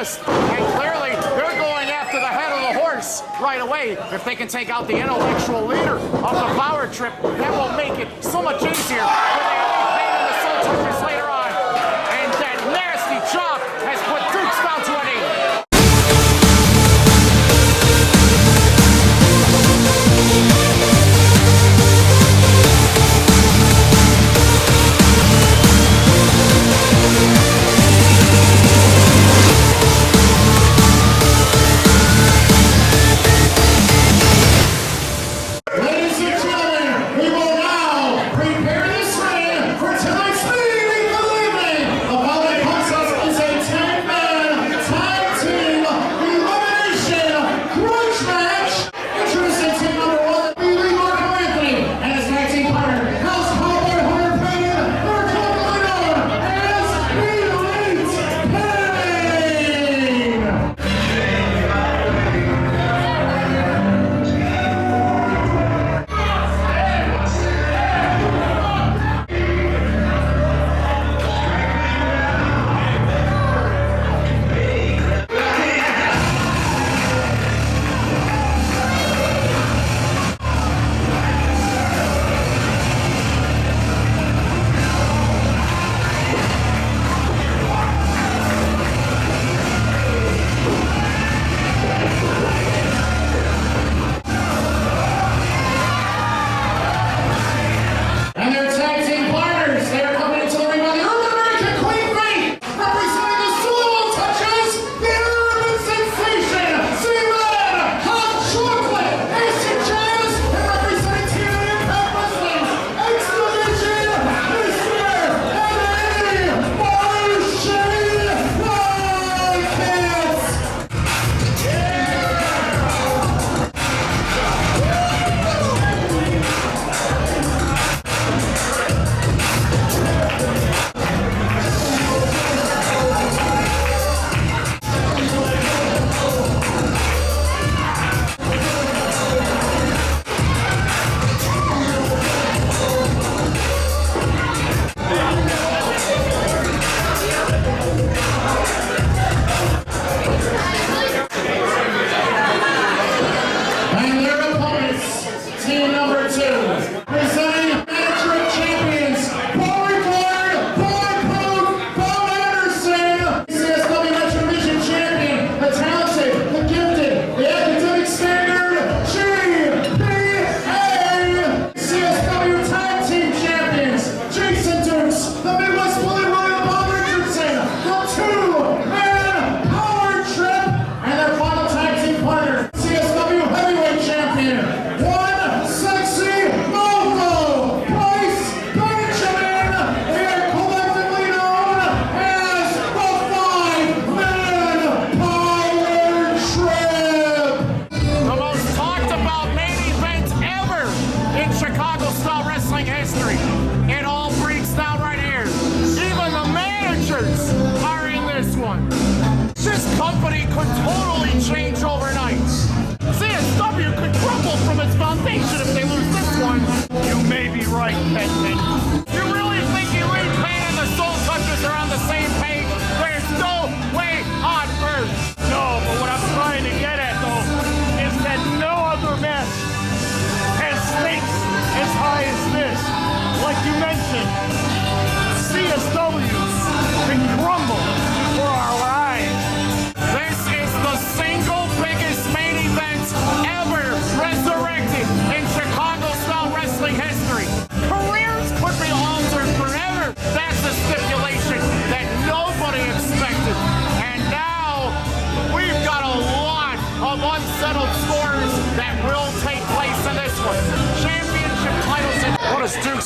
focused, and clearly they're going after the head of the horse right away. If they can take out the intellectual leader of the power trip, that will make it so much easier for the Elite Paine and the Soul Touchaz later on. And that nasty chop has put Dukes down to an 8.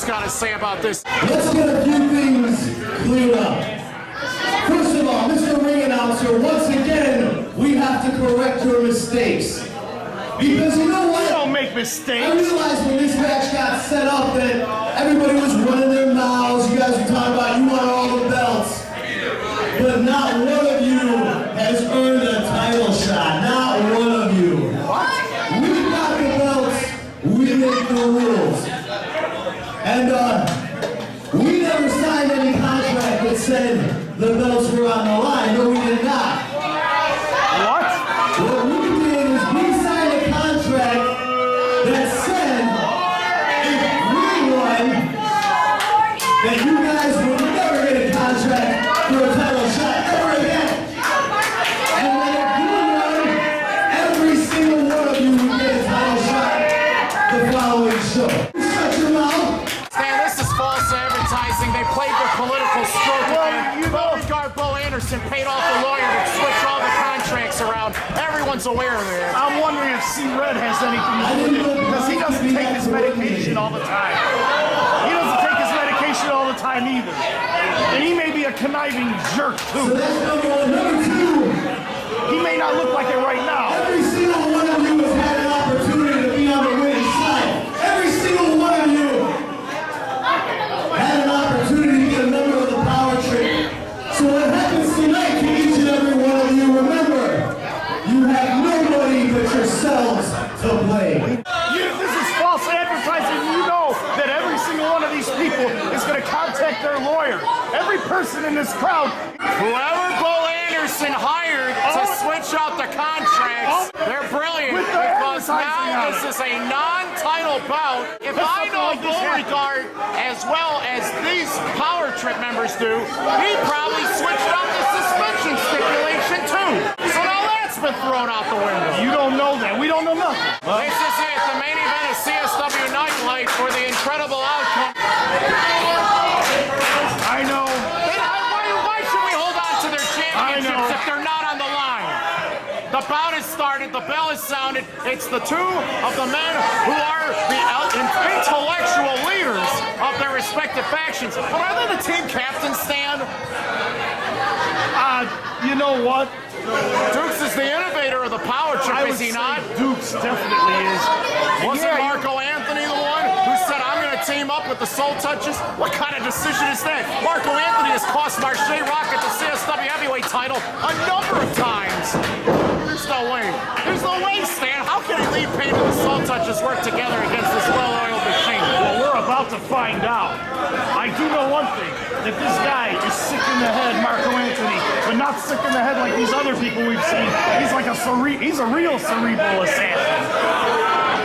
Got to say about this. Let's get a few things cleared up. First of all, Mr. Ring Announcer, once again, we have to correct your mistakes. Because you know what? You don't make mistakes. I realized when this match got set up that everybody was running their mouths. You guys were talking about you want all the belts. But not one of you has earned a title shot. Not one of you. What? We got the belts. We make the rules. And we never signed any contract that said the belts were on the line. No, we did not. Anderson paid off the lawyer to switch all the contracts around. Everyone's aware of it. I'm wondering if C-Red has anything to do with it, because he doesn't take his medication all the time. He doesn't take his medication all the time either. And he may be a conniving jerk, too. So that's number one. Number two. He may not look like it right now. Every single one of you has had an opportunity to be on the winning side. Every single one of you had an opportunity to get a member of the power trip. So what happens tonight to each and every one of you, remember, you have nobody but yourselves to blame. This is false advertising. You know that every single one of these people is going to contact their lawyer. Every person in this crowd. Whoever Beau Anderson hired to switch out the contracts, they're brilliant, because now this is a non-title bout. If I know Beauregard as well as these power trip members do, he probably switched out the suspension stipulation too. So now that's been thrown out the window. You don't know that. We don't know nothing. This is it, the main event of CSW Nightlight for the incredible outcome. I know. Why should we hold on to their championships if they're not on the line? The bout has started, the bell has sounded. It's the two of the men who are the intellectual leaders of their respective factions. But are they the team captains, Stan? You know what? Dukes is the innovator of the power trip, is he not? Dukes definitely is. Wasn't Marco Anthony the one who said, I'm going to team up with the Soul Touchaz? What kind of decision is that? Marco Anthony has cost Marshe Rockett the CSW heavyweight title a number of times. There's no way. There's no way, Stan. How can Elite Paine and the Soul Touchaz work together against this well-oiled machine? Well, we're about to find out. I do know one thing, that this guy is sick in the head, Marco Anthony, but not sick in the head like these other people we've seen. He's like he's a real cerebral assassin.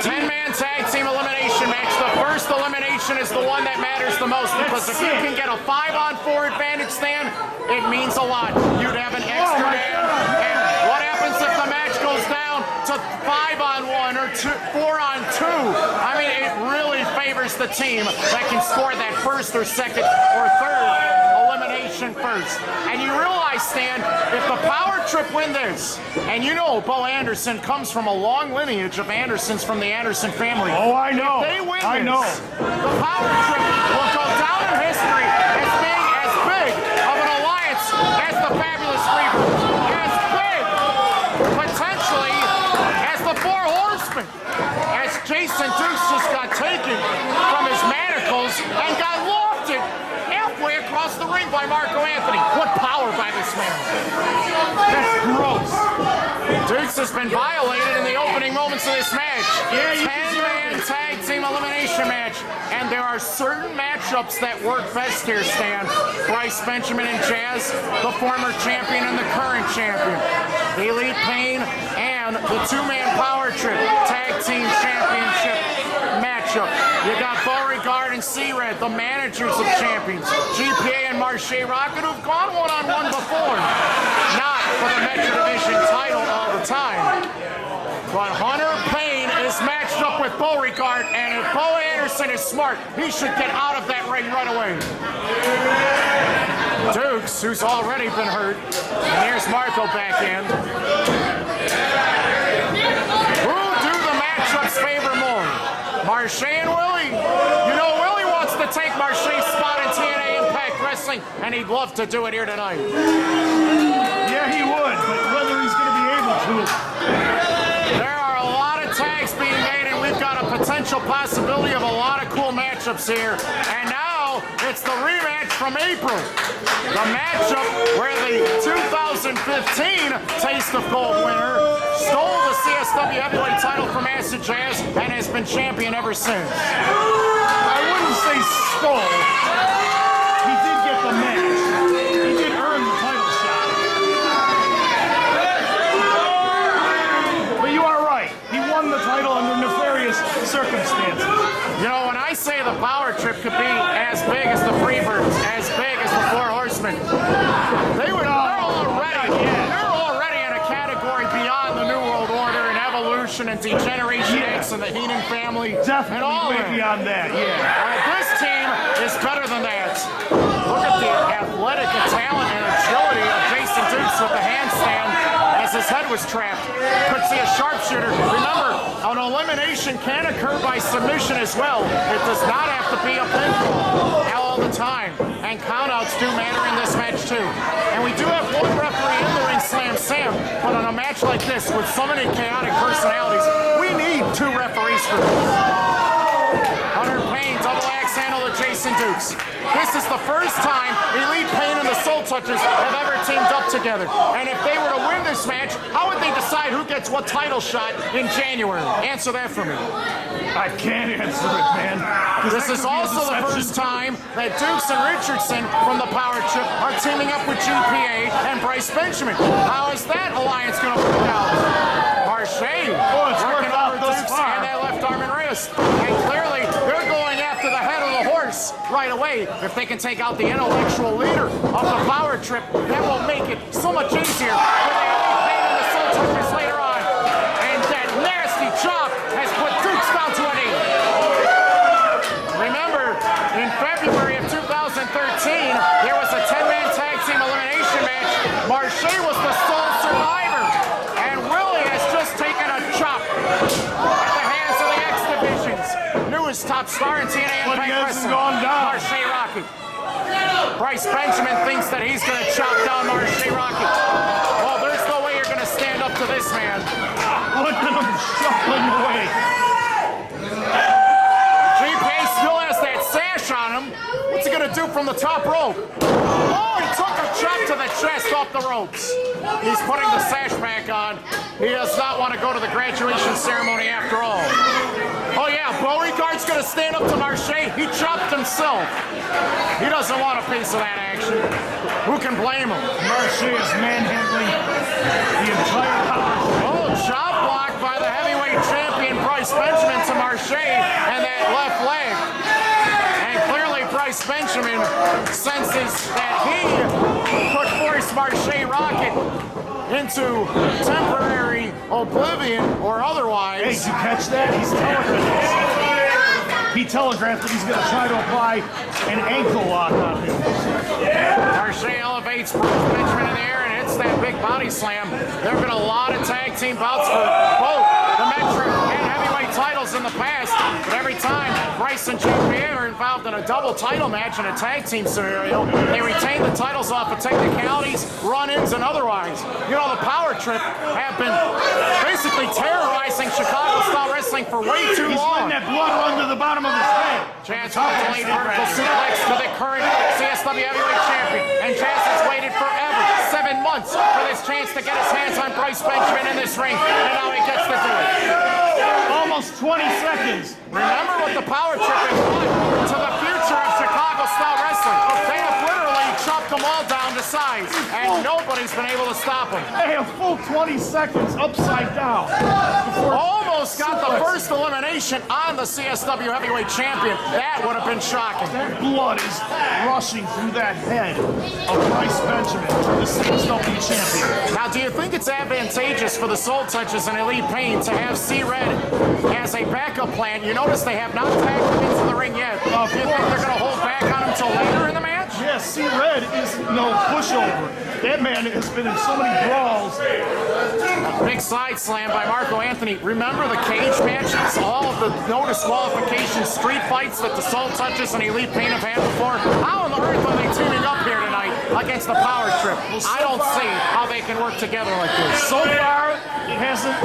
10-man tag team elimination match. The first elimination is the one that matters the most, because if you can get a 5-on-4 advantage, Stan, it means a lot. You'd have an extra man. And what happens if the match goes down to 5-on-1 or 4-on-2? I mean, it really favors the team that can score that first or second or third elimination first. And you realize, Stan, if the power trip win this, and you know Beau Anderson comes from a long lineage of Andersons from the Anderson family. Oh, I know. If they win I this, know. the power trip will go down in history as being as big of an alliance as the Fabulous Reapers, as big, potentially, as the Four Horsemen, as Jason Dukes just got taken from his manacles and got lofted halfway across the ring by Marco Anthony. What power by this man. That's gross. Dukes has been violated in the opening moments of this match. Yeah, 10-man tag team elimination match. And there are certain matchups that work best here, Stan. Bryce, Benjamin, and Jazz, the former champion and the current champion. Elite Paine and the two-man power trip tag team championship matchup. You got Beauregard and C-Red, the managers of champions. GPA and Marshe Rockett, who've gone one-on-one before. Not for the Metra division title all the time. But Hunter Paine is matched up with Beauregard, and if Beau Anderson is smart, he should get out of that ring right away. Dukes, who's already been hurt. And here's Marco back in. Who do the matchups favor more? Marshe and Willie. You know, Willie wants to take Marshe's spot in TNA Impact Wrestling, and he'd love to do it here tonight. Yeah, he would, but whether he's going to be able to. There are a lot of tags being made, and we've got a potential possibility of a lot of cool matchups here. And now it's the rematch from April. The matchup where the 2015 Taste of Gold winner stole the CSW heavyweight title from Acid Jaz and has been champion ever since. I wouldn't say stole. He did get the match. He did earn the title shot. But you are right. He won the title under nefarious circumstances. You know, when I say the power trip could be as big as the Freebirds, as big as the Four Horsemen, they're already in a category beyond the New World Order and Evolution and Degeneration X and the Heenan family. Definitely and all way that. beyond that, yeah. This team is better than that. Look at the athletic talent and agility of Jason Jason Dukes with the handstand as his head was trapped. Could see a sharpshooter. Remember, an elimination can occur by submission as well. It does not have to be a pinfall all the time. And countouts do matter in this match too. And we do have one referee in the ring, Slam Sam, but on a match like this with so many chaotic personalities, we need 2 referees for this. Hunter Paine, double axe handle to Jason Dukes. This is the first time Elite Paine and the Soul Touchaz have ever teamed up together. And if they were to win this match, how would they decide who gets what title shot in January? Answer that for me. I can't answer it, man. This is also the first time that Dukes and Richardson from the Power Trip are teaming up with GPA and Bryce Benjamin. How is that alliance going to work out? Marshe working over Dukes and that left arm and wrist. And clearly, they're going after the head of the horse right away. If they can take out the intellectual leader of the Power Trip, that will make it so much easier for the Elite Paine and the Soul Touchaz later on. And that nasty chop has put Dukes down to a knee. Remember, in February of 2013, there was a 10-man Tag Team Elimination Match. Marshe was the sole survivor. And Willie has just taken a chop at the hands of the X Divisions. Newest top star in TNA But he Impact hasn't Wrestling, gone down. Marshe Rockett. Bryce Benjamin thinks that he's going to chop down Marshe Rockett. Well, there's no way you're going to stand up to this man. Look at him shuffling away. GPA still has that sash on him. What's he going to do from the top rope? Oh, he took a chop to the chest off the ropes. He's putting the sash back on. He does not want to go to the graduation ceremony after all. Oh yeah, Beauregard's going to stand up to Marshe. He chopped himself. He doesn't want a piece of that action. Who can blame him? Marshe is manhandling the entire house. Oh, chop block by the heavyweight champion Bryce Benjamin to Marshe and that left leg. And clearly Bryce Benjamin senses that he could force Marshe Rockett into temporary oblivion or otherwise. Hey, did you catch that? He's telegraphed. He telegraphed that he's going to try to apply an ankle lock on him. Marshe elevates Bryce Benjamin in the air and hits that big body slam. There have been a lot of tag team bouts for both the Metra and heavyweight titles in the past, but every time Bryce and GPA are involved in a double title match in a tag team scenario, they retain the titles off of technicalities, run-ins, and otherwise. You know, the Power Trip have been basically terrorizing Chicago-style wrestling for way too He's long. letting that blood run to the bottom of his head. Jaz with the late vertical suplex to the current CSW heavyweight champion. And Jaz has waited forever, 7 months, for this chance to get his hands on Bryce Benjamin in this ring. And now he gets to do it. Almost 20 seconds. Remember what the Power Trip has done to the future of Chicago-style wrestling. They have literally chopped them all down to size, and nobody's been able to stop them. Hey, a full 20 seconds upside down. Almost got the first elimination on the CSW heavyweight champion. That would have been shocking. That blood is rushing through that head of Bryce Benjamin, the CSW champion. Now, do you think it's advantageous for the Soul Touchaz and Elite Paine to have C-Red as a backup plan? You notice they have not tagged him into the ring yet. Do you think they're going to hold back on him until later in the match? Yes, C-Red is no pushover. That man has been in so many brawls. Big side slam by Marco Anthony. Remember the cage matches? All of the no disqualification street fights that the Soul Touchaz and Elite Paine have had before? How on the earth are they teaming up here tonight against the Power Trip? I don't see how they can work together like this. So far, it hasn't,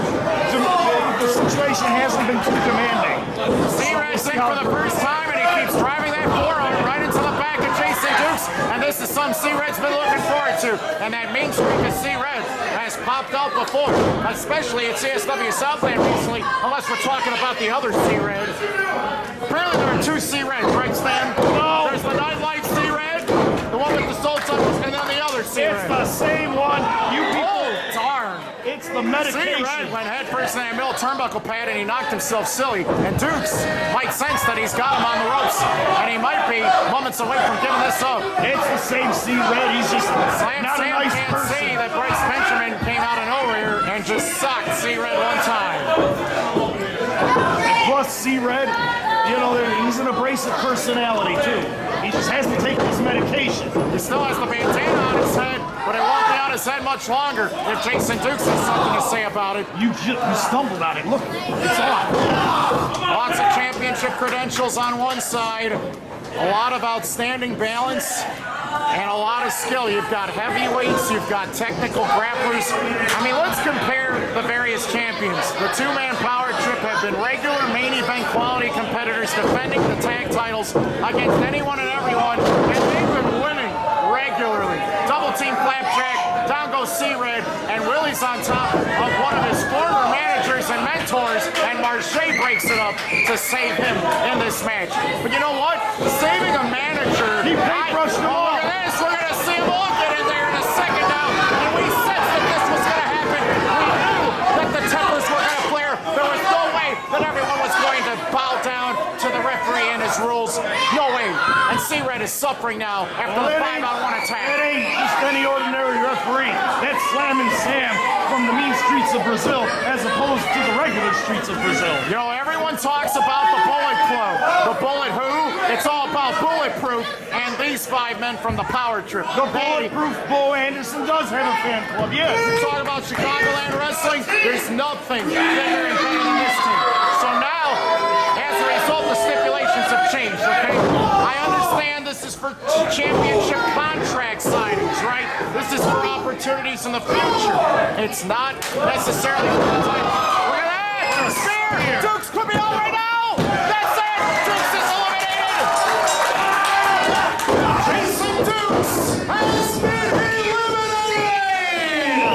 the situation hasn't been too demanding. C-Red's in for the first time, and he keeps driving that forearm right into the back of Jason Dukes, and this is something C-Red's been looking forward to. And that main streak of C-Red has popped out before, especially at CSW Southland recently, unless we're talking about the other C-Red. Apparently there are 2 C-Reds, right, Stan? No. There's the Nightlife C-Red, the one with the Soul Touchaz, and then the other C-Red. It's the same one. You people. Oh, darn. It's the medication. C-Red went head first in that middle turnbuckle pad and he knocked himself silly. And Dukes might sense that he's got him on the ropes. And he might be moments away from giving this up. It's the same C-Red. He's just Slam not Sam a nice can't person. see that Bryce Benjamin came out of nowhere and just socked C-Red one time. And plus C-Red, you know, he's an abrasive personality too. He just has to take his medication. He still has the bandana on his head, but it won't be on his his head much longer if Jason Dukes has something to say about it. You stumbled on it. Look, it's on. Lots of championship credentials on one side, a lot of outstanding balance, and a lot of skill. You've got heavyweights, you've got technical grapplers. I mean, let's compare the various champions. The two-man power trip have been regular main event quality competitors defending the tag titles against anyone and everyone, and they've been winning regularly. Double team flapjack, down goes C-Red, and Willie's on top of one of his former managers and mentors, and Marshe breaks it up to save him in this match. But you know what? Saving a manager, he paintbrushed him off. Look at this, we're gonna see him all get in there in a second now, and we sensed that this was gonna happen. We knew that the tempers were gonna flare. There was no way that everyone was going to bow down to the referee and his rules. No way. And C-Red is suffering now after the 5-on-1 attack. It ain't just any ordinary referee. That's Slamming Sam from the mean streets of Brazil as opposed to the regular streets of Brazil. You know, everyone talks about the Bullet Club. The Bullet who? It's all about Bulletproof and these 5 men from the Power Trip. The Bulletproof Beau Anderson does have a fan club, yes. You talk about Chicagoland wrestling, there's nothing bigger and better than this team. So now, as a result, the stipulations have changed, okay? I understand this is for championship contract signings, right? This is for opportunities in the future. It's not necessarily for the title. Look at that! Spear! Dukes could be all right now! That's it! Dukes is eliminated! Jason Dukes has been eliminated!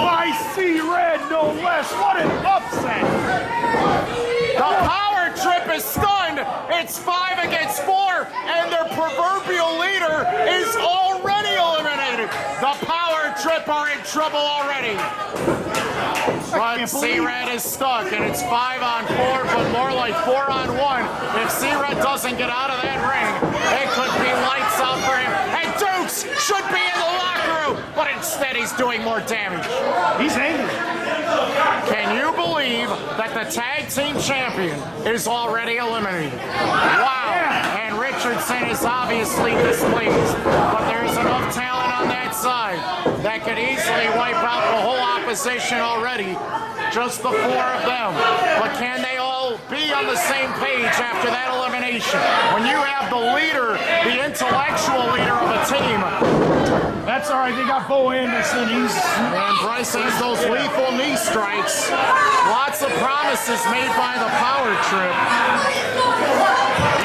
By C-Red, no less. What an upset! The Power Trip is stunned. It's 5 against 4, and their proverbial leader is already eliminated. The Power Trip are in trouble already. But C-Red is stuck, and it's 5-on-4, but more like 4-on-1. If C-Red doesn't get out of that ring, it could be lights out for him. And Dukes should be in the locker room, but instead he's doing more damage. He's angry. Can you believe that the tag team champion is already eliminated? Wow. And Richardson is obviously displeased, but there's enough talent on that side that could easily wipe out the whole opposition already. Just the 4 of them. But can they all be on the same page after that elimination? When you have the leader, the intellectual leader of a team. That's all right. They got Beau Anderson. And Bryce has those lethal knee strikes. Lots of promises made by the Power Trip.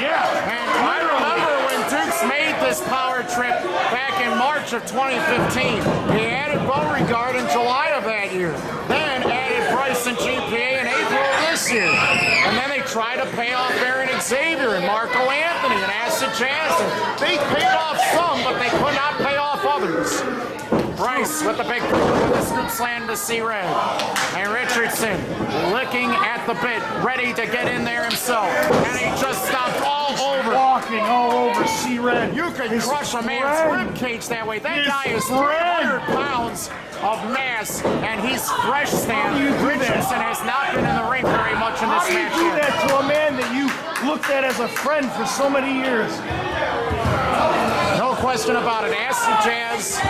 Yeah. And I remember when Dukes made this Power Trip back in March of 2015. He added Beauregard in July of that year. Then added Bryce and GPA in April of this year. And then they tried to pay off Aaron Xavier and Marco Anthony and Acid Jaz. And they paid off some, but they could not pay off others. Bryce with the big scoop slam to C-Red. And Richardson licking at the bit, ready to get in there himself. And he just stopped all over. Walking all over C-Red. You could crush a man's rib cage that way. That guy is 300 pounds of mass, and he's fresh stand. Richardson has not been in the ring very much in this match. How do you do that to a man that you looked at as a friend for so many years? No question about it. Acid Jaz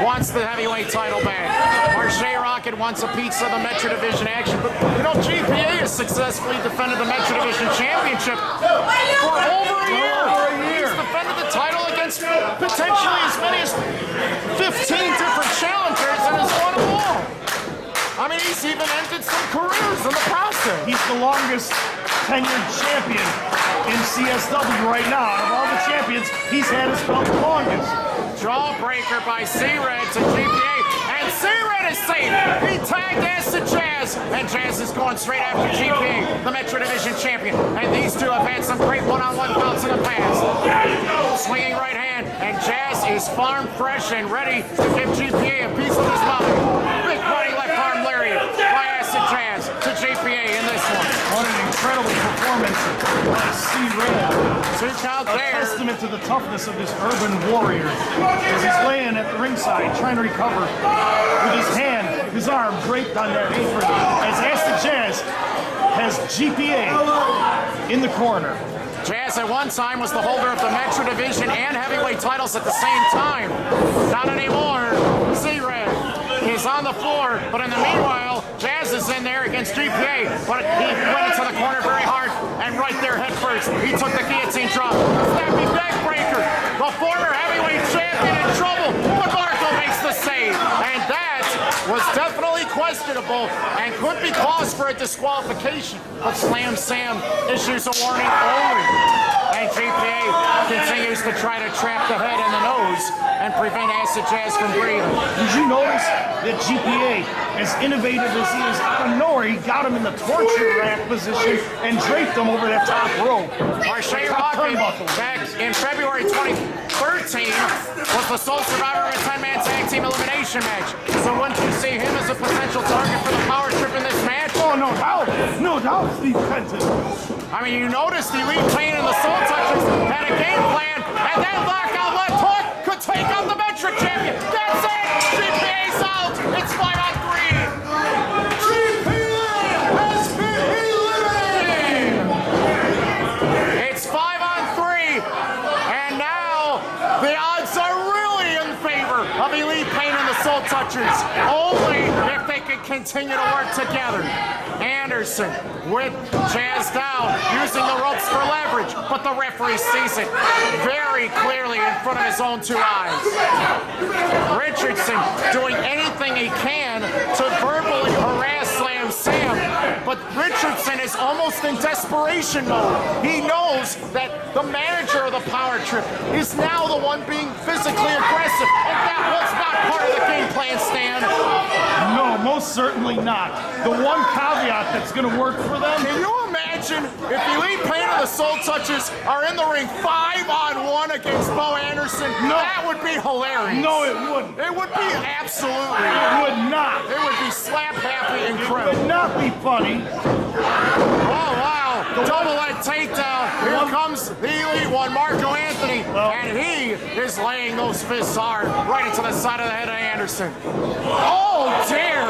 wants the heavyweight title back. Marshe Rockett wants a piece of the Metra Division action. But, you know, GPA has successfully defended the Metra Division Championship for over a year. He's defended the title against potentially as many as 15 different challengers and has won them all. I mean, he's even ended some careers in the process. He's the longest tenured champion in CSW right now. Out of all the champions, he's had his belt the longest. Jawbreaker by C-Red to GPA, and C-Red is safe. He tagged Acid Jaz, and Jaz is going straight after GPA, the Metra Division champion. And these two have had some great one-on-one bouts in the past. Swinging right hand, and Jaz is farm fresh and ready to give GPA a piece of his mind. Big running left arm lariat by Acid Jaz to GPA in this one. What an incredible performance by C-Red. 2 count there. A testament to the toughness of this urban warrior. As he's laying at the ringside trying to recover with his hand, his arm draped on that apron. As Acid Jaz has GPA in the corner. Jaz at one time was the holder of the Metra Division and heavyweight titles at the same time. Not anymore. C-Red is on the floor, but in the meanwhile, Jaz is in there against GPA, but he went into the corner very hard, and right there head first, he took the guillotine drop. Snappy backbreaker, the former heavyweight champion in trouble, but Marco makes the save, and that was definitely questionable and could be cause for a disqualification, but Slam Sam issues a warning only. And GPA continues to try to trap the head and the nose and prevent Acid Jaz from breathing. Did you notice that GPA, as innovative as he is, out of nowhere, he got him in the torture rack position and draped him over that top rope. Marshe Rockett, back in February 2013, was the sole survivor of a 10-man Tag Team Elimination Match. So wouldn't you see him as a potential target for the power trip in this match? Oh, no doubt. No doubt, Steve Penton. I mean, you noticed the Elite Paine and the Soul Touchaz had a game plan, and that lockout left hook could take out the Metra champion. That's it! GPA's out! It's 5-on-3! GPA has been eliminated! It's 5-on-3, and now the odds are really in favor of Elite Paine and the Soul Touchaz, only if they can continue to work together. Anderson with Jaz down, using the ropes for leverage, but the referee sees it very clearly in front of his own two eyes. Richardson doing anything he can to verbally harass Slam Sam, but Richardson is almost in desperation mode. He knows that the manager of the power trip is now the one being physically aggressive, and that was not part of the game plan, Stan. No, most certainly not. The one caveat that's going to work for them. Can you imagine if Elite Paine and the Soul Touchaz are in the ring 5-on-1 against Beau Anderson? No. That would be hilarious. No, it wouldn't. It would be absolutely. It would not. It would be slap happy It incredible. would not be funny. Oh, wow. Double leg takedown. Here comes the Elite One, Marco Anthony, and he is laying those fists hard right into the side of the head of Anderson. Oh, dear.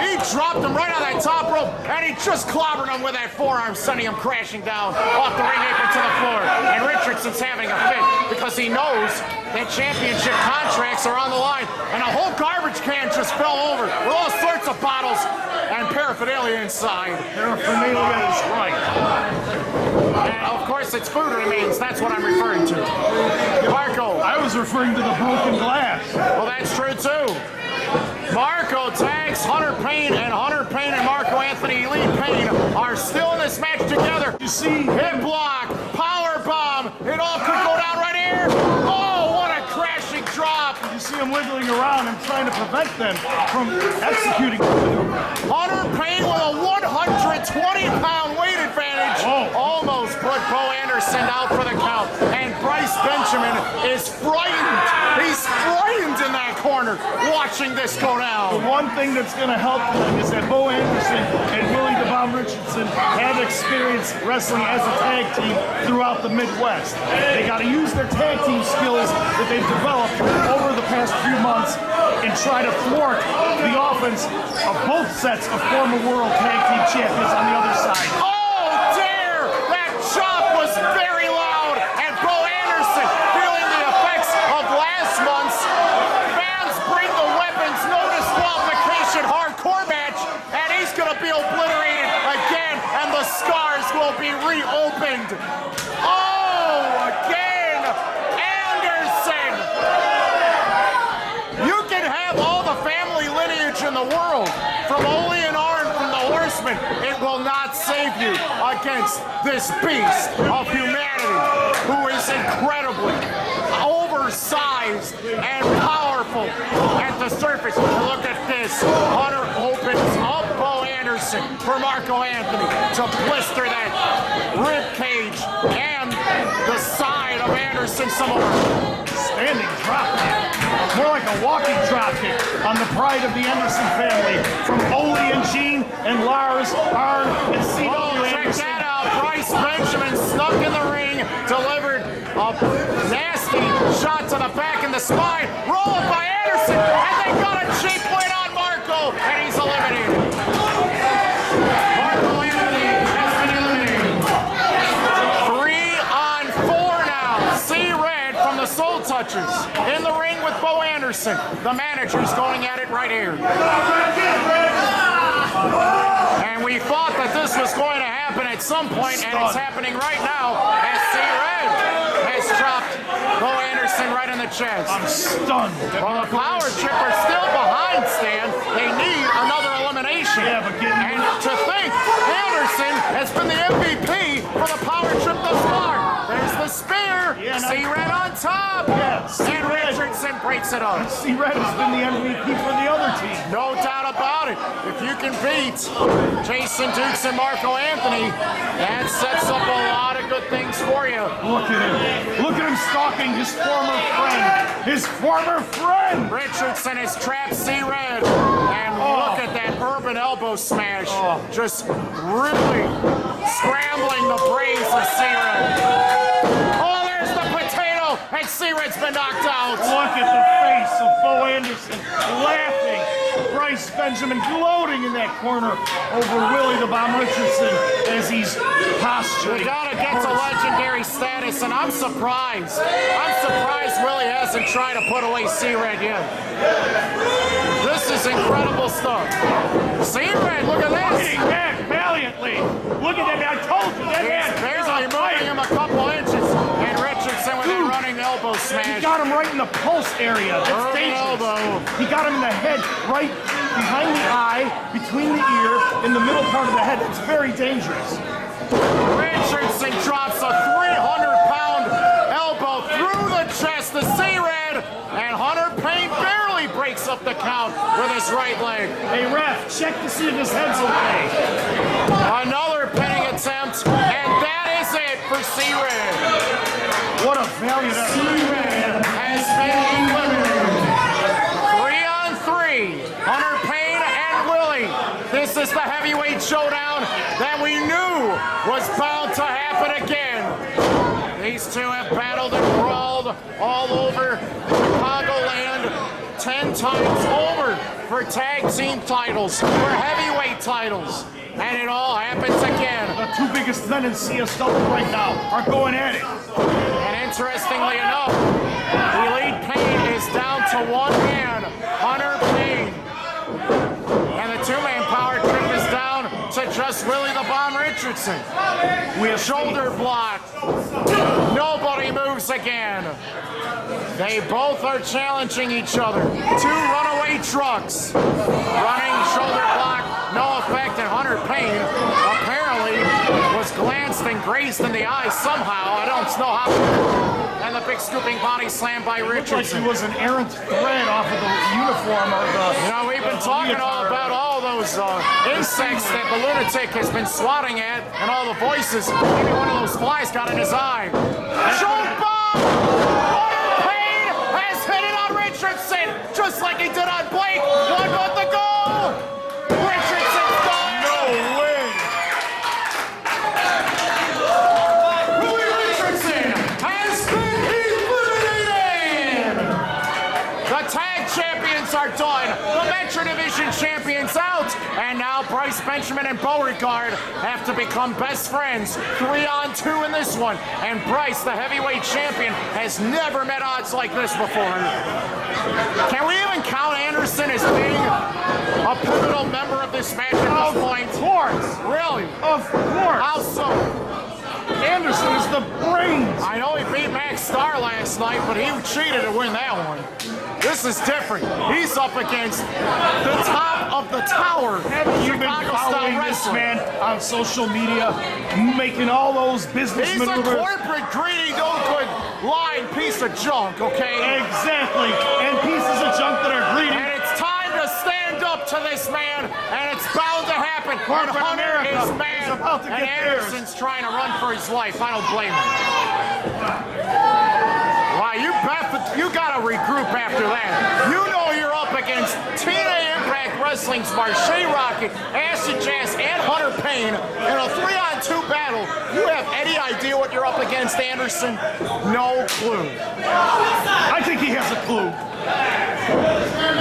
He dropped him right on that top rope, and he just clobbered him with that forearm, sending him crashing down off the ring apron to the floor. And Richardson's having a fit because he knows that championship contracts are on the line, and a whole garbage can just fell over with all sorts of bottles and paraphernalia inside. Paraphernalia is right. And of course, it's food remains. That's what I'm referring to. Marco. I was referring to the broken glass. Well, that's true too. Marco tags Hunter Paine, and Hunter Paine and Marco Anthony Elite Paine are still in this match together. You see, Hip block, power bomb. It all could go down right here. Oh, what a crashing drop. you see him wiggling around and trying to prevent them from executing the maneuver. Hunter Paine with a 120-pound weight advantage. Almost put Beau Anderson out for the count. And Bryce Benjamin is frightened. He's frightened in that corner watching this go down. The one thing that's going to help them is that Beau Anderson and Willie Richardson have experience wrestling as a tag team throughout the Midwest. They got to use their tag team skills that they've developed over the past few months and try to thwart the offense of both sets of former world tag team champions on the other side. Oh dear! That chop was very loud, and Beau Anderson feeling the effects of last month's fans bring the weapons, no disqualification hardcore match, and he's gonna be obliterated again, and the scars will be reopened. Oh, again, Anderson! You can have all the family lineage in the world, from Ole and Arn, from the Horsemen. It will not save you against this beast of humanity, who is incredibly oversized and powerful at the surface. Look at this. Hunter opens up Beau Anderson for Marco Anthony to blister that rib cage and the side of Anderson some more. Standing drop kick. More like a walking drop kick on the pride of the Anderson family from Ole and Gene and Lars, Arn, and C.W. Check Anderson. that out. Bryce Benjamin snuck in the ring, delivered a nasty shot to the back and the spine. Roll it by Anderson, and they got a cheap win on Marco, and he's eliminated. Marco Anthony has been eliminated. 3 on 4 now. See red from the Soul Touchaz in the ring with Beau Anderson. Anderson, the manager's going at it right here. And we thought that this was going to happen at some point, and it's happening right now as C-Red has dropped Beau Anderson right in the chest. I'm stunned. Well, the power trip are still behind, Stan. They need another elimination. Yeah, but and to think Anderson has been the MVP for the power trip thus far. There's the spear. Yeah, C-Red on top. Yeah, and Richardson breaks it up. C-Red has been the MVP for the other team. No doubt about it. If you can beat Jason Dukes and Marco Anthony, that sets up a lot of good things for you. Look at him. Look at him stalking his former friend. His former friend. Richardson has trapped C-Red. And look at that urban elbow smash. Just really scrambling the brains of C-Red. Oh, there's the potato. And C-Red's been knocked out. Look at the face of Beau Anderson laughing. Bryce Benjamin gloating in that corner over Willie the Bomb Richardson as he's posturing. We gotta get to legendary status, and I'm surprised. Willie hasn't tried to put away C-Red yet. This is incredible stuff. C-Red, look at this. Hitting back valiantly. Look at that. I told you that man. He's barely moving him a couple inches, and Richardson with a running elbow smash. He got him right in the pulse area. That's dangerous. Elbow. He got him in the head, right behind the eye, between the ear, in the middle part of the head. It's very dangerous. Richardson drops a 300-pound elbow through the chest to C-Red, and Hunter Paine barely breaks up the count with his right leg. Hey, ref, check to see if his head's okay. Another pinning attempt, and that is it for C-Red. What a valiant effort. C-Red has been eliminated. 3-on-3, Hunter Paine and Willie. This is the heavyweight showdown that we knew was bound to happen again. These two have battled and brawled all over Chicagoland 10 times over for tag team titles, for heavyweight titles. And it all happens again. The two biggest men in CSW right now are going at it. And interestingly enough, Elite Paine is down to one man, Hunter Paine. And the two-man power trip is down to just Willie the Bomb Richardson. We have shoulder block. Nobody moves again. They both are challenging each other. Two runaway trucks. Running shoulder block, no effect, and Hunter Paine apparently was glanced and grazed in the eye somehow. I don't know how. And the big scooping body slam by Richardson. Like he was an errant thread off of the uniform or the... You know, we've been talking all about all those insects that the lunatic has been swatting at and all the voices. Maybe one of those flies got in his eye. Choke bomb! Hunter Paine has hit it on Richardson, just like he did on Blake. 1 month ago. Richardson's gone. No way. Willie Richardson has been eliminated. The tag champions are done. The Metra Division champions out. And now Bryce Benjamin and Beauregard have to become best friends. 3-on-2 in this one. And Bryce, the heavyweight champion, has never met odds like this before. Can we even count Anderson as being a pivotal member of this match at this point? Of course. Really? Of course. How so? Anderson is the brains. I know he beat Max Starr last night, but he cheated to win that one. This is different. He's up against the top of the tower. Haven't you been following this man on social media, making all those business He's maneuvers? a corporate, greedy, no good, lying piece of junk, okay? Exactly. And pieces of junk that are greedy. And it's time to stand up to this man, and it's bound to happen. Corporate and Hunter America is is mad, about to and get theirs. Anderson's trying to run for his life. I don't blame him. Wow, you gotta regroup after that. You know you're up against TNA Impact Wrestling's Marshe Rockett, Acid Jaz, and Hunter Paine in a 3-on-2 battle. You have any idea what you're up against, Anderson? No clue. I think he has a clue.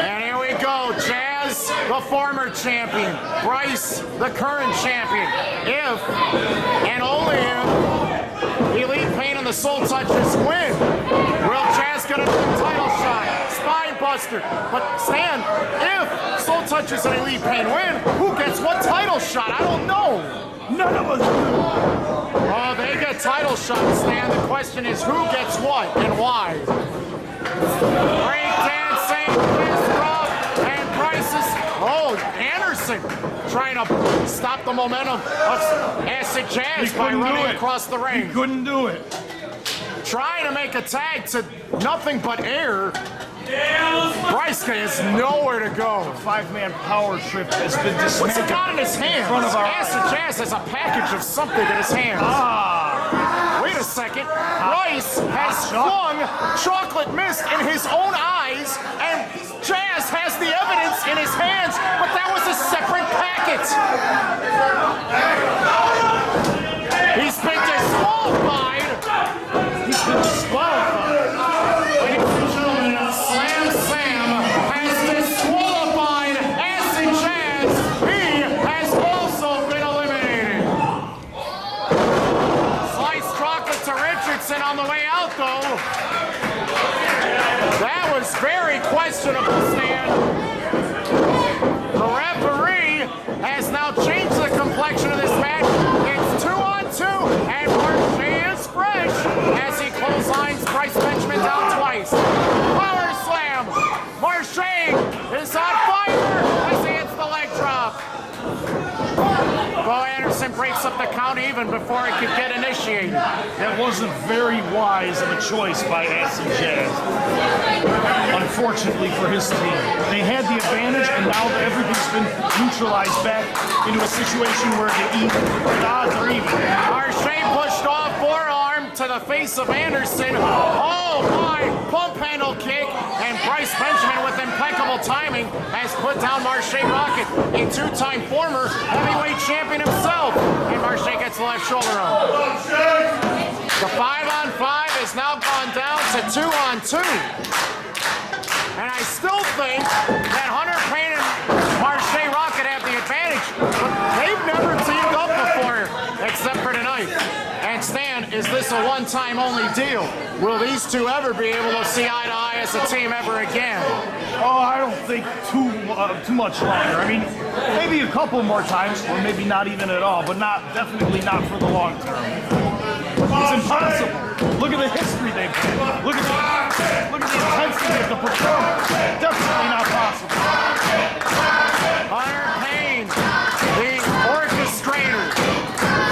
And here we go, Jaz, the former champion, Bryce, the current champion. If, and only if, Elite Paine and the Soul Touchaz win, will Jaz get another title shot? Spine buster. Buster. But Stan, if Soul Touchaz and Elite Paine win, who gets what title shot? I don't know. None of us do. Oh, they get title shots, Stan. The question is who gets what and why. Breakdancing, fist drop, and Bryce's. Oh, Anderson trying to stop the momentum of Acid Jaz by running across the ring. He couldn't do it. Trying to make a tag to nothing but air. Bryce has nowhere to go. The five-man power trip has been dismantled. What's he got in his hand? Acid Jaz has a package of something in his hands. Wait a second. Bryce has flung chocolate mist in his own eyes, and Jaz has the evidence in his hands, but that was a separate packet. He's been disqualified. He's been disqualified. Ladies and gentlemen, Slam Sam has disqualified Acid Jaz. He has also been eliminated. Sliced chocolate to Richardson on the way out, though. That was very questionable, Stan. The referee has now changed the complexion of this match. It's 2-on-2, and Marshe is fresh as he clotheslines Bryce Benjamin down twice. Power slam. Marshe is on fire as he hits the leg drop. Beau Anderson breaks up the count even before it could get initiated. That wasn't very wise of a choice by Acid Jaz. Unfortunately for his team. They had the advantage, and now everything's been neutralized back into a situation where the odds are even. Marshe pushed off forearm to the face of Anderson. Oh my, pump handle kick, and Bryce Benjamin with impeccable timing has put down Marshe Rockett, a two-time former heavyweight champion himself. And Marshe gets the left shoulder on. The 5-on-5 has now gone down to 2-on-2. And I still think that Hunter Paine and Marshe Rockett have the advantage, but they've never teamed up before, except for tonight. And Stan, is this a one-time only deal? Will these two ever be able to see eye to eye as a team ever again? Oh, I don't think too much longer. I mean, maybe a couple more times, or maybe not even at all, but definitely not for the long term. It's impossible. Look at the history they've had. Look at the intensity of the performance. Definitely not possible. Hunter Paine, the orchestrator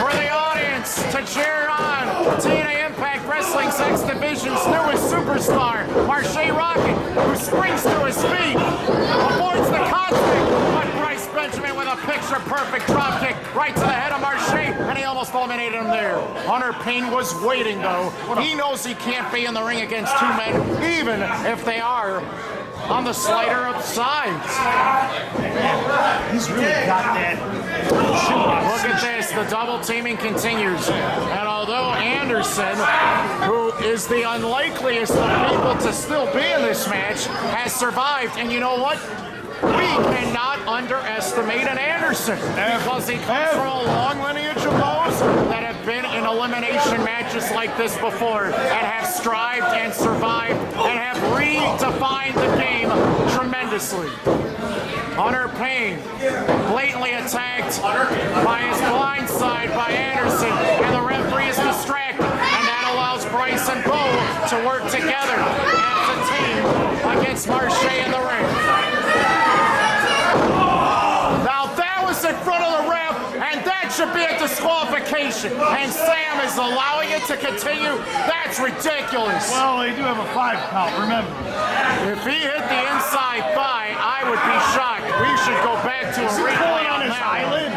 for the audience to cheer on TNA Impact Wrestling's X Division's newest superstar, Marshe Rockett, who springs to his feet, avoids the contact, but Bryce Benjamin with a picture-perfect dropkick right to the head of Marshe, and he almost eliminated him there. Hunter Paine was waiting, though. He knows he can't be in the ring against two men, even if they are on the slider of sides. He's really got that. Look at this, the double teaming continues. And although Anderson, who is the unlikeliest of people to still be in this match, has survived, and you know what? We cannot underestimate an Anderson because he comes from a long lineage of those that have been in elimination matches like this before and have strived and survived and have redefined the game tremendously. Hunter Paine blatantly attacked by his blind side by Anderson, and the referee is distracted, and that allows Bryce and Beau to work together as a team against Marshe in the ring. Now that was in front of the ref, and that should be a disqualification. And Sam is allowing it to continue. That's ridiculous. Well, they do have a 5 count, remember. If he hit the inside thigh, I would be shocked. We should go back to a replay on his that. eyelid?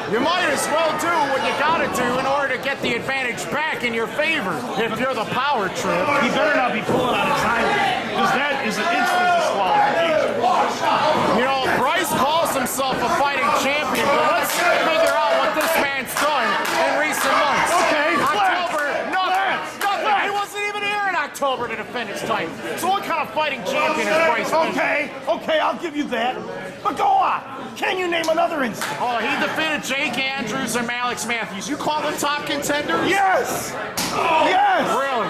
You might as well do what you gotta do in order to get the advantage back in your favor if you're the power trip. He better not be pulling on his eyelid, because that is an instant disqualification. You know, Bryce calls himself a fighting champion, but let's figure out what this man's done in recent months. Okay, October, nothing. He wasn't even here in October to defend his title. So what kind of fighting champion is Bryce? Okay, I'll give you that. But go on. Can you name another instance? Oh, he defeated Jake Andrews and Alex Matthews. You call them top contenders? Yes. Yes. Really?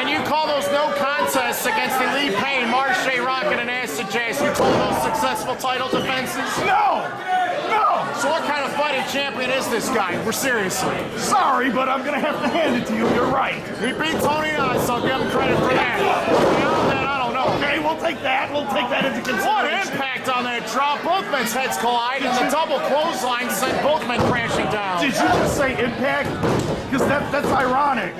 And you call those no contests against Elite Paine, Marshe Rockett, and Acid Jaz, you call those successful title defenses? No. No. So what kind of fighting champion is this guy? We're seriously. Sorry, but I'm going to have to hand it to you. You're right. He beat Tony Notts, so I'll give him credit for that. Beyond that, I don't know. Okay, we'll take that. We'll take that into consideration. What impact on that drop? Both men's heads collide, and the double clothesline sent both men crashing down. Did you just say impact? Because that's ironic.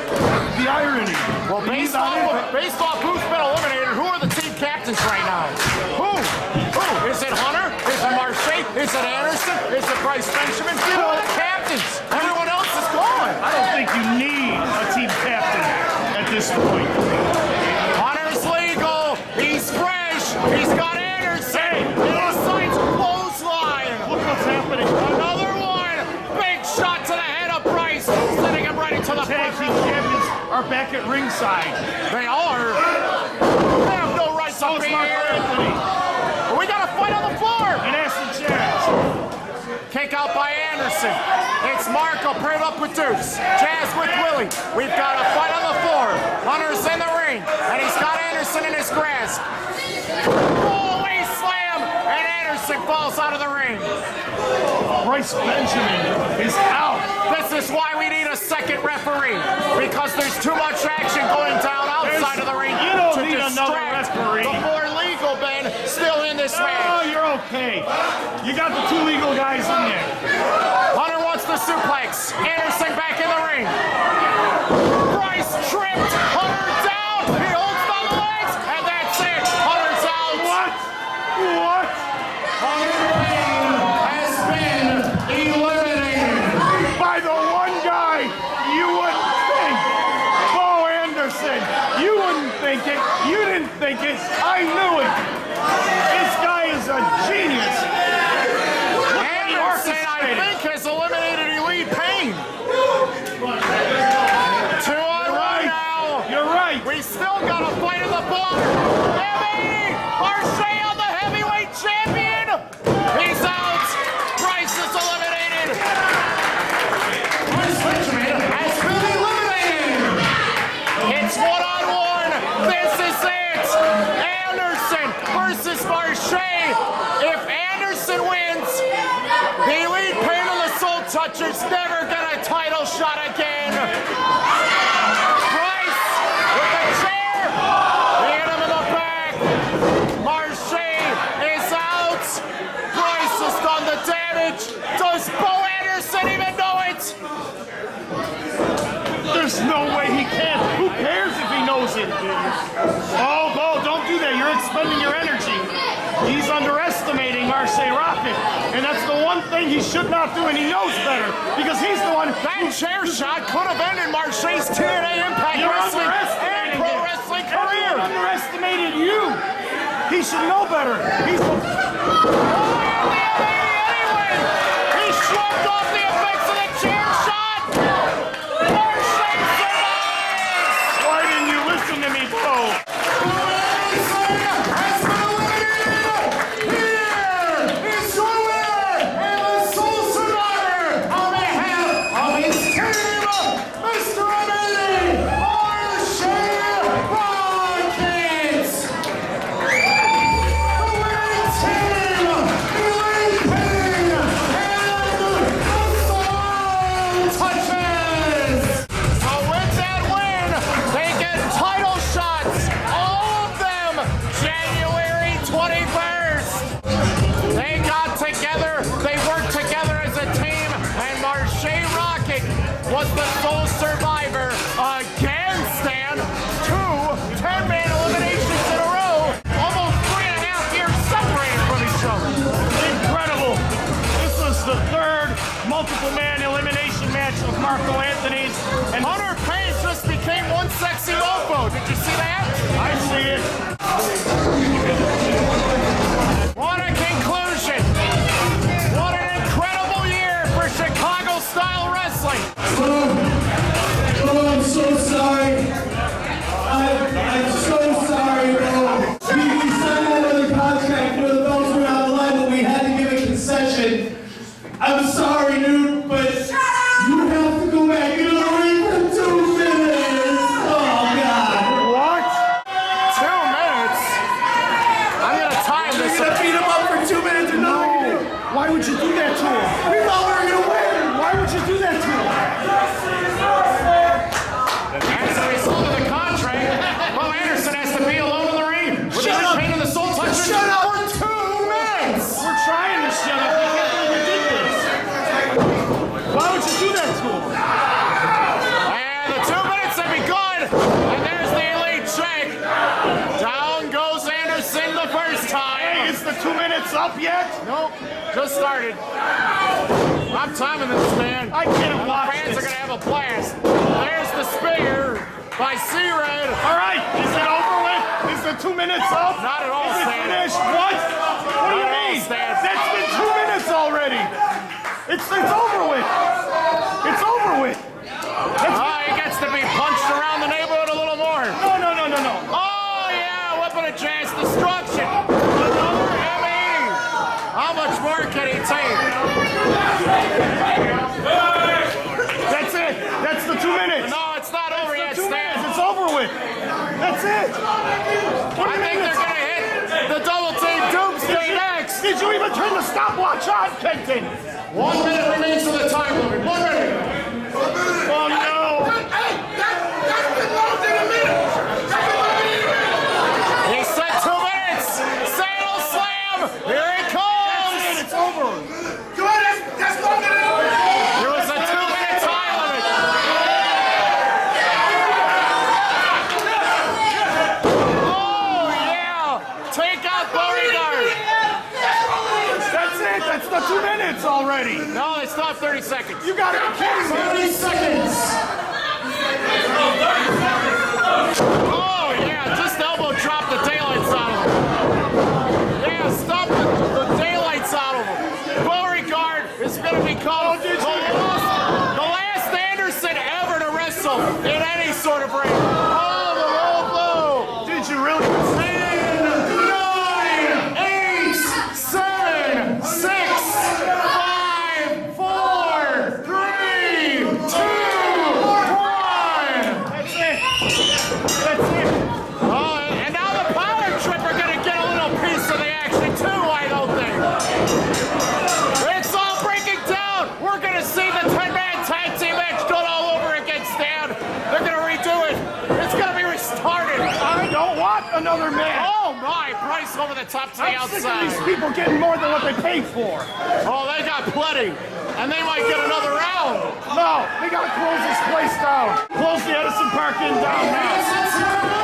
The irony. Well, based off who's been eliminated, who are the team captains right now? Who? Is it Hunter? Is it Marshe? Is it Anderson? Is it Bryce Benjamin? Who are the captains? Everyone else is gone. I don't think you need a team captain at this point. Hunter's legal. He's fresh. He's got Anderson. He signs clothesline. Look what's happening. Another one. Big shot to the head of Bryce, sending him right into the Tag front team row. champions are back at ringside. They are. They have no right So to is be Mark here. Anthony. We got a fight on the floor. And Acid Jaz. Kick out by Anderson. It's Marco paired up with Deuce. Jaz with Willie. We've got a fight on the floor. Hunter's in the ring, and he's got Anderson in his grasp. Holy slam, and Anderson falls out of the ring. Bryce Benjamin is out. This is why we need a second referee, because there's too much action going down outside of the ring You don't to need another distract referee. the more legal men still in this Oh, match. you're okay. You got the two legal guys in there. Hunter wants the suplex. Anderson back in the ring. Bryce tripped Hunter down. He holds down the legs, and that's it. Hunter's out. What? What? Hunter Paine has been eliminated. By the one guy you wouldn't think. Beau Anderson. You wouldn't think it. You didn't think it. I knew it. This guy is a genius. Anderson, I think, has eliminated Elite Paine. 2-on-1 now. You're right. We still got a fight in the bar. M80 Marshe on the heavyweight champion. He's out. Bryce is eliminated. Bryce Benjamin has been eliminated. It's 1-on-1. This is it. Anderson versus Marshe. If Anderson wins, the Elite Paine and the Soul Touchaz never get a title shot again. Bryce with a chair. They hit him in the back. Marshe is out. Bryce has done the damage. Does Beau Anderson even know it? There's no way he can. Who cares if he knows it? Oh, Beau, don't do that. You're expending your energy. He's underestimating Marshe Rockett. And that's the one thing he should not do, and he knows better. Because he's the one. That chair shot could have ended Marshe's TNA Impact You're Wrestling and underestimating pro him. wrestling He career. underestimated you. He should know better. He's the... Anyway, he shrugged off the effects of the chair shot. Marshe survives. Why didn't you listen to me, Beau? Has been eliminated. Here is your winner and the sole survivor on behalf of his team, Mr. M80 Marshe Rockett. The winning team, Elite Paine and the Soul Touchaz. So with that win, they get title shots, all of them, January 21st. They got together, they worked together as a team, and Marshe Rockett was the sole survivor again, Stan. 2 10-man eliminations in a row, almost 3.5 years separated from each other. Incredible. This was the third multiple-man elimination match of Marco Anthony's. And Hunter Paine just became one sexy mofo. Did you see that? I see it. What a conclusion! What an incredible year for Chicago-style wrestling! Oh, I'm so sorry. I'm so sorry, bro. We signed another contract with I'm sorry, dude, but you have to go back into the ring for 2 minutes. Oh, God. What? 2 minutes? I'm gonna time this. You're gonna beat him up for 2 minutes and No. Why would you do that to him? we thought we were gonna win. Why would you do that to him? As a result of the contract, Beau Anderson has to be alone in the ring with Shut Elite up. Paine and the Soul Touchaz Shut up. for 2 minutes. We're trying to shut up. You can't believe you did this. Why would you do that to him? And the 2 minutes have begun. And there's the Elite check. Down goes Anderson the first time. Hey, is the 2 minutes up yet? Nope, just started. I'm timing this, man. I can't And the watch fans this. are gonna have a blast. There's the spear by C-Red. All right, is it over with? Is the 2 minutes up? Not at all, Is it Stan. finished? What? What do you Not at all, mean? Stan. That's been 2 minutes already. It's over with. It's over with. He gets to be punched around the neighborhood a little more. No. Oh, yeah, weapon of Jazz destruction. Another M80. How much more can he take? That's it. That's the 2 minutes. No, it's not over yet, 2 Stan. minutes. It's over with. That's it. What I do you think mean they're it's- gonna hit the double team doomsday next. Did you even turn the stopwatch on, Kenton? 1 minute remains to the time limit. 1 minute. Oh no. He said 2 minutes. Saddle slam. Here it comes. It's over. There was a 2 minute time limit. Oh, yeah. Take out Beauregard. That's it. That's the 2 minutes already. No, it's not 30 seconds. You gotta be kidding me. 30 seconds. Oh, yeah, just elbow drop the daylights out of him. Yeah, stop the daylights out of him. Beauregard is going to become the last Anderson ever to wrestle in any sort of ring. Oh, the low blow. Did you really? 10, 9, 8, 7, 6, 5, 4, 3, 2, 1. That's it. That's it. Oh, and now the power trip are going to get a little piece of the action too, I don't think. It's all breaking down. We're going to see the 10-man tag team match done all over again, Stan. They're going to redo it. It's going to be restarted. I don't want another man. Oh, my. Bryce over the top to the I'm sick of outside. these people getting more than what they paid for. Oh, they got plenty. And they might get another round. No, they gotta close this place down. Close the Edison Park Inn down now.